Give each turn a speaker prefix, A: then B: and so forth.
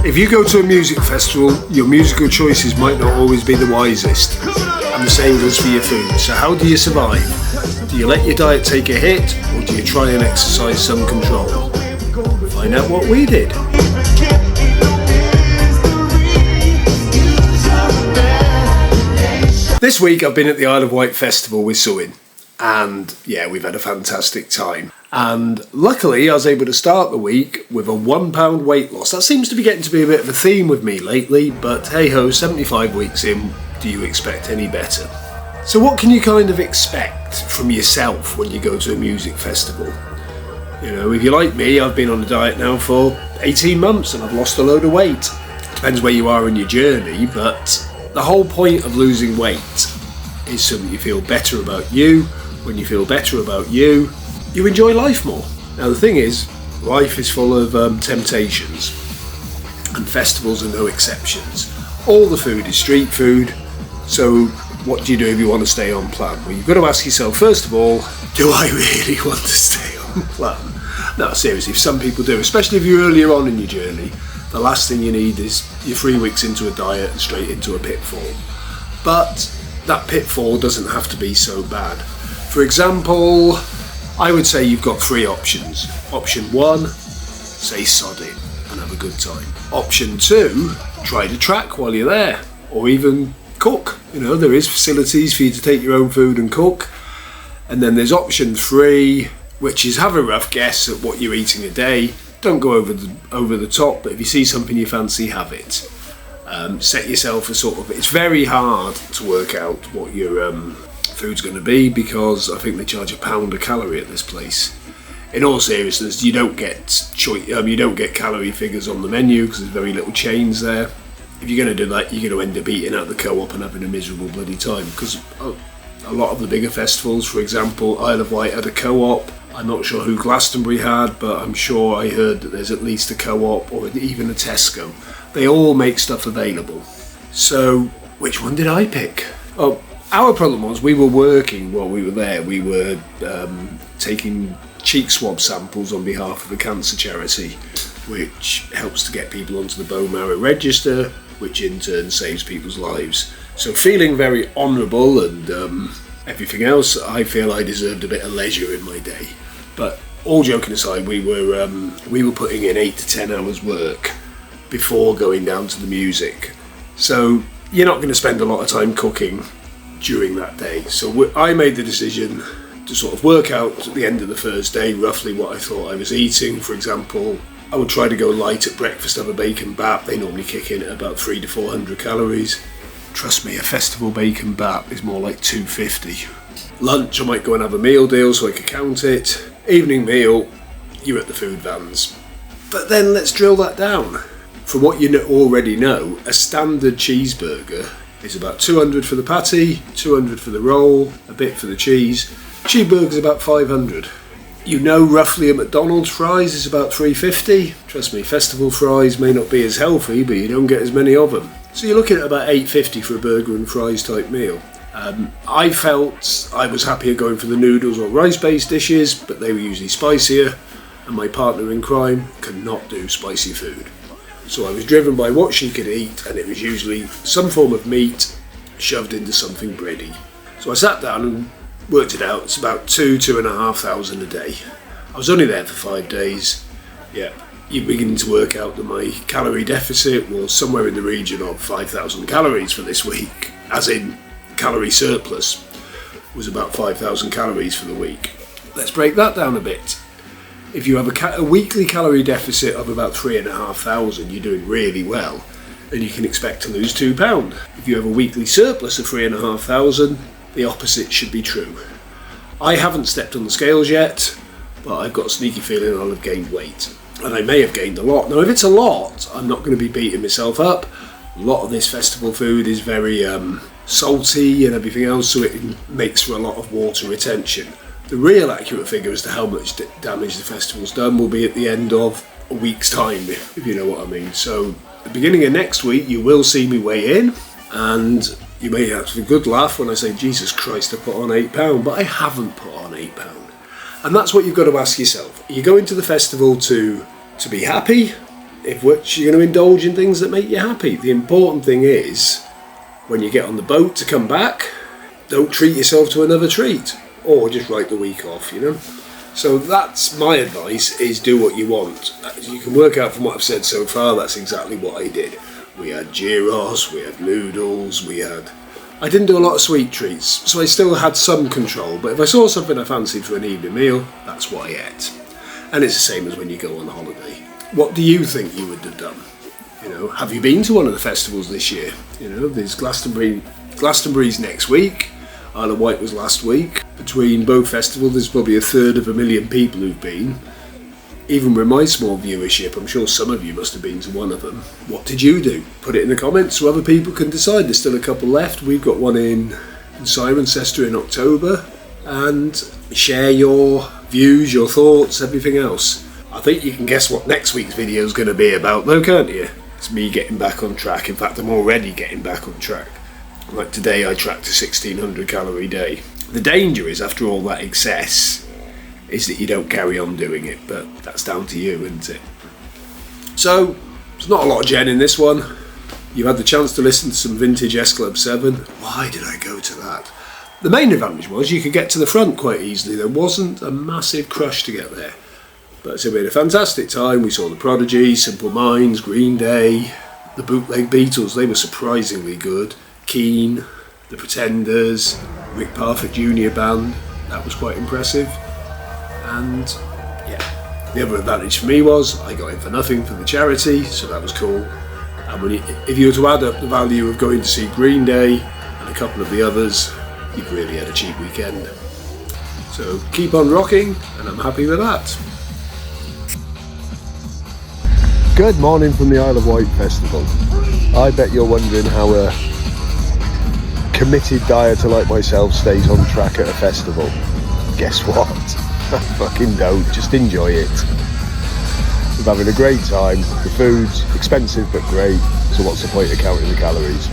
A: If you go to a music festival, your musical choices might not always be the wisest, and the same goes for your food. So how do you survive? Do you let your diet take a hit, or do you try and exercise some control? Find out what we did. This week I've been at the Isle of Wight Festival with Suin, and yeah, we've had a fantastic time. And luckily I was able to start the week with a £1 weight loss. That seems to be getting to be a bit of a theme with me lately, but hey ho, 75 weeks in, do you expect any better? So what can you kind of expect from yourself when you go to a music festival? You know, if you're like me, I've been on a diet now for 18 months and I've lost a load of weight. Depends where you are in your journey, but the whole point of losing weight is so that you feel better about you. When you feel better about you, you enjoy life more. Now the thing is, life is full of temptations, and festivals are no exceptions. All the food is street food, so what do you do if you want to stay on plan? Well, you've got to ask yourself, first of all, do I really want to stay on plan? No, seriously, some people do, especially if you're earlier on in your journey. The last thing you need is you're 3 weeks into a diet and straight into a pitfall. But that pitfall doesn't have to be so bad. For example, I would say you've got three options. Option one, say sod it and have a good time. Option two, try to track while you're there, or even cook. You know, there is facilities for you to take your own food and cook. And then there's option three, which is have a rough guess at what you're eating a day. Don't go over the top, but if you see something you fancy, have it. Set yourself a sort of, it's very hard to work out what your food's going to be, because I think they charge £1 a calorie at this place. In all seriousness, you don't get calorie figures on the menu because there's very little change there. If you're going to do that, you're going to end up eating at the co-op and having a miserable bloody time, because a lot of the bigger festivals, for example, Isle of Wight had a co-op. I'm not sure who Glastonbury had, but I'm sure I heard that there's at least a co-op or even a Tesco. They all make stuff available. So, which one did I pick? Oh, our problem was we were working while we were there. We were taking cheek swab samples on behalf of a cancer charity, which helps to get people onto the bone marrow register, which in turn saves people's lives. So feeling very honourable and everything else, I feel I deserved a bit of leisure in my day. But all joking aside, we were putting in 8 to 10 hours work before going down to the music. So you're not going to spend a lot of time cooking during that day. So I made the decision to sort of work out at the end of the first day roughly what I thought I was eating. For example, I would try to go light at breakfast, have a bacon bap. They normally kick in at about 300 to 400 calories. Trust me, a festival bacon bap is more like 250. Lunch, I might go and have a meal deal so I could count it. Evening meal, you're at the food vans. But then let's drill that down. From what you already know, a standard cheeseburger is about 200 for the patty, 200 for the roll, a bit for the cheese. Cheeseburger's about 500. You know roughly a McDonald's fries is about 350. Trust me, festival fries may not be as healthy, but you don't get as many of them. So you're looking at about $8.50 for a burger and fries type meal. I felt I was happier going for the noodles or rice-based dishes, but they were usually spicier, and my partner in crime could not do spicy food. So I was driven by what she could eat, and it was usually some form of meat shoved into something bready. So I sat down and worked it out. It's about 2,500 a day. I was only there for 5 days. Yeah, you're beginning to work out that my calorie deficit was somewhere in the region of 5,000 calories for this week, as in calorie surplus was about 5,000 calories for the week. Let's break that down a bit. If you have a weekly calorie deficit of about 3,500, you're doing really well, and you can expect to lose £2. If you have a weekly surplus of 3,500, the opposite should be true. I haven't stepped on the scales yet, but I've got a sneaky feeling I'll have gained weight, and I may have gained a lot. Now, if it's a lot, I'm not going to be beating myself up. A lot of this festival food is very salty and everything else, so it makes for a lot of water retention. The real accurate figure as to how much damage the festival's done will be at the end of a week's time, if you know what I mean. So, at the beginning of next week, you will see me weigh in, and you may have a good laugh when I say, Jesus Christ, I put on £8, but I haven't put on £8. And that's what you've got to ask yourself. Are you going to the festival to be happy, if which you're going to indulge in things that make you happy. The important thing is, when you get on the boat to come back, don't treat yourself to another treat, or just write the week off, you know. So that's my advice, is do what you want. As you can work out from what I've said so far, that's exactly what I did. We had gyros, we had noodles, I didn't do a lot of sweet treats, so I still had some control, but if I saw something I fancied for an evening meal, that's what I ate. And it's the same as when you go on holiday. What do you think you would have done? You know, have you been to one of the festivals this year? You know, there's Glastonbury's next week, Isle of Wight was last week. Between both festivals, there's probably 1/3 people who've been. Even with my small viewership, I'm sure some of you must have been to one of them. What did you do? Put it in the comments so other people can decide. There's still a couple left. We've got one in Cirencester in October. And share your views, your thoughts, everything else. I think you can guess what next week's video is going to be about though, can't you? It's me getting back on track. In fact, I'm already getting back on track. Like today, I tracked a 1600 calorie day. The danger is, after all that excess, is that you don't carry on doing it, but that's down to you, isn't it? So, there's not a lot of Jen in this one. You had the chance to listen to some vintage S Club 7. Why did I go to that? The main advantage was you could get to the front quite easily. There wasn't a massive crush to get there. But so we had a fantastic time. We saw the Prodigy, Simple Minds, Green Day, the Bootleg Beatles. They were surprisingly good. Keane, the Pretenders, Rick Parfitt Jr. Band. That was quite impressive. And yeah, the other advantage for me was I got in for nothing for the charity, so that was cool. And if you were to add up the value of going to see Green Day and a couple of the others, you've really had a cheap weekend. So keep on rocking, and I'm happy with that. Good morning from the Isle of Wight Festival. I bet you're wondering how a committed dieter like myself stays on track at a festival. Guess what? I fucking don't. Just enjoy it. I'm having a great time. The food's expensive but great, so what's the point of counting the calories?